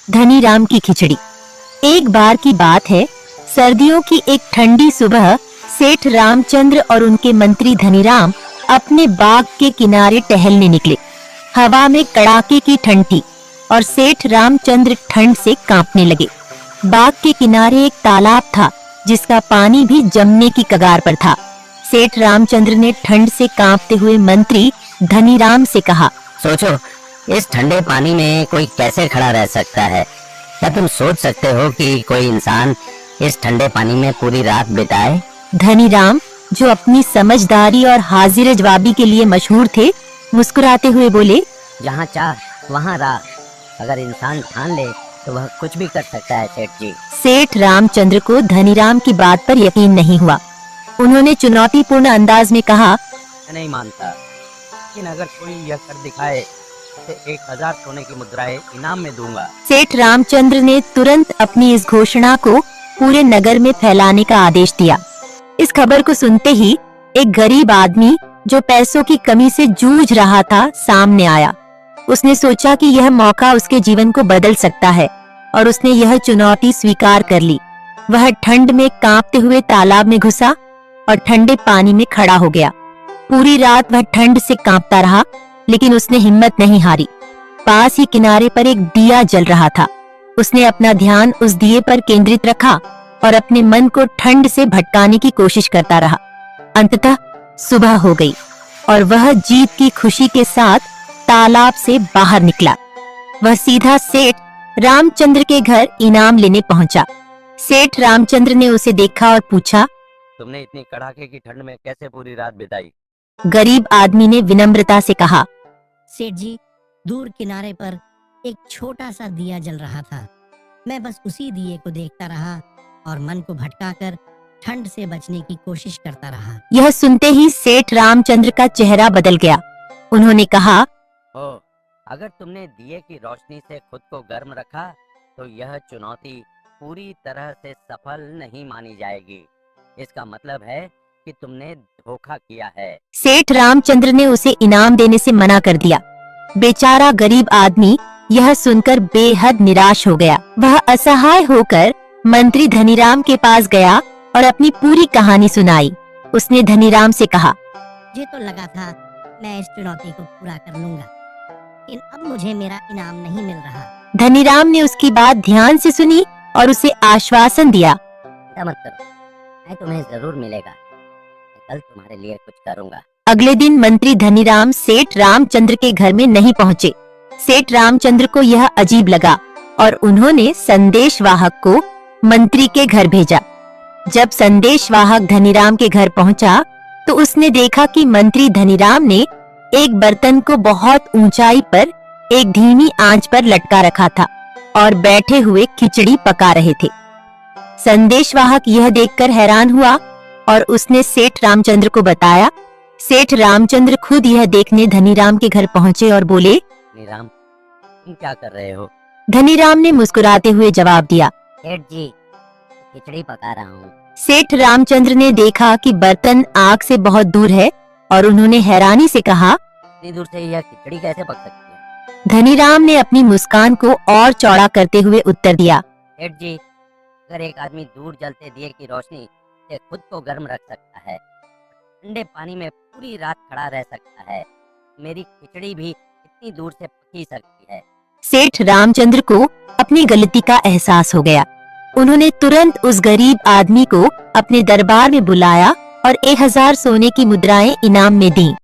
धनीराम की खिचड़ी। एक बार की बात है, सर्दियों की एक ठंडी सुबह सेठ रामचंद्र और उनके मंत्री धनीराम अपने बाग के किनारे टहलने निकले। हवा में कड़ाके की ठंड थी और सेठ रामचंद्र ठंड से कांपने लगे। बाग के किनारे एक तालाब था जिसका पानी भी जमने की कगार पर था। सेठ रामचंद्र ने ठंड से कांपते हुए मंत्री धनीराम से कहा, सोचो, इस ठंडे पानी में कोई कैसे खड़ा रह सकता है? क्या तुम सोच सकते हो कि कोई इंसान इस ठंडे पानी में पूरी रात बिताए? धनीराम, जो अपनी समझदारी और हाजिर जवाबी के लिए मशहूर थे, मुस्कुराते हुए बोले, जहाँ चाह वहाँ राह। अगर इंसान ठान ले तो वह कुछ भी कर सकता है सेठ जी। सेठ रामचंद्र को धनीराम की बात पर यकीन नहीं हुआ। उन्होंने चुनौतीपूर्ण अंदाज में कहा, मैं नहीं मानता, लेकिन अगर कोई यह कर दिखाए तो 1000 सोने की मुद्राएं इनाम में दूंगा। सेठ रामचंद्र ने तुरंत अपनी इस घोषणा को पूरे नगर में फैलाने का आदेश दिया। इस खबर को सुनते ही एक गरीब आदमी जो पैसों की कमी से जूझ रहा था सामने आया। उसने सोचा कि यह मौका उसके जीवन को बदल सकता है और उसने यह चुनौती स्वीकार कर ली। वह ठंड में कांपते हुए तालाब में घुसा और ठंडे पानी में खड़ा हो गया। पूरी रात वह ठंड से कांपता रहा, लेकिन उसने हिम्मत नहीं हारी। पास ही किनारे पर एक दिया जल रहा था। उसने अपना ध्यान उस दिए पर केंद्रित रखा और अपने मन को ठंड से भटकाने की कोशिश करता रहा। अंततः सुबह हो गई और वह जीत की खुशी के साथ तालाब से बाहर निकला। वह सीधा सेठ रामचंद्र के घर इनाम लेने पहुंचा। सेठ रामचंद्र ने उसे देखा और पूछा, तुमने इतनी कड़ाके की ठंड में कैसे पूरी रात बिताई? गरीब आदमी ने विनम्रता से कहा, सेठ जी, दूर किनारे पर एक छोटा सा दिया जल रहा था। मैं बस उसी दिए को देखता रहा और मन को भटकाकर ठंड से बचने की कोशिश करता रहा। यह सुनते ही सेठ रामचंद्र का चेहरा बदल गया। उन्होंने कहा, ओ, अगर तुमने दिए की रोशनी से खुद को गर्म रखा तो यह चुनौती पूरी तरह से सफल नहीं मानी जाएगी। इसका मतलब है कि तुमने धोखा किया है। सेठ रामचंद्र ने उसे इनाम देने से मना कर दिया। बेचारा गरीब आदमी यह सुनकर बेहद निराश हो गया। वह असहाय होकर मंत्री धनीराम के पास गया और अपनी पूरी कहानी सुनाई। उसने धनीराम से कहा, मुझे तो लगा था मैं इस चुनौती को पूरा कर लूंगा, लेकिन अब मुझे मेरा इनाम नहीं मिल रहा। धनीराम ने उसकी बात ध्यान से सुनी और उसे आश्वासन दिया, चिंता मत करो, मैं तुम्हें जरूर मिलेगा। मैं कल तुम्हारे लिए कुछ करूंगा। अगले दिन मंत्री धनीराम सेठ रामचंद्र के घर में नहीं पहुंचे। सेठ रामचंद्र को यह अजीब लगा और उन्होंने संदेशवाहक को मंत्री के घर भेजा। जब संदेशवाहक धनीराम के घर पहुंचा तो उसने देखा कि मंत्री धनीराम ने एक बर्तन को बहुत ऊंचाई पर एक धीमी आंच पर लटका रखा था और बैठे हुए खिचड़ी पका रहे थे। संदेशवाहक यह देखकर हैरान हुआ और उसने सेठ रामचंद्र को बताया। सेठ रामचंद्र खुद यह देखने धनीराम के घर पहुंचे और बोले, धनीराम, तुम क्या कर रहे हो? धनीराम ने मुस्कुराते हुए जवाब दिया, सेठ जी, खिचड़ी पका रहा हूँ। सेठ रामचंद्र ने देखा कि बर्तन आग से बहुत दूर है और उन्होंने हैरानी से कहा, इतनी दूर से यह खिचड़ी कैसे पक सकती है? धनीराम ने अपनी मुस्कान को और चौड़ा करते हुए उत्तर दिया, सेठ जी, अगर एक आदमी दूर जलते दिए की रोशनी से खुद को गर्म रख सकता है, ठंडे पानी में पूरी रात खड़ा रह सकता है, मेरी खिचड़ी भी इतनी दूर से पक ही सकती है। सेठ रामचंद्र को अपनी गलती का एहसास हो गया। उन्होंने तुरंत उस गरीब आदमी को अपने दरबार में बुलाया और 1000 सोने की मुद्राएं इनाम में दी।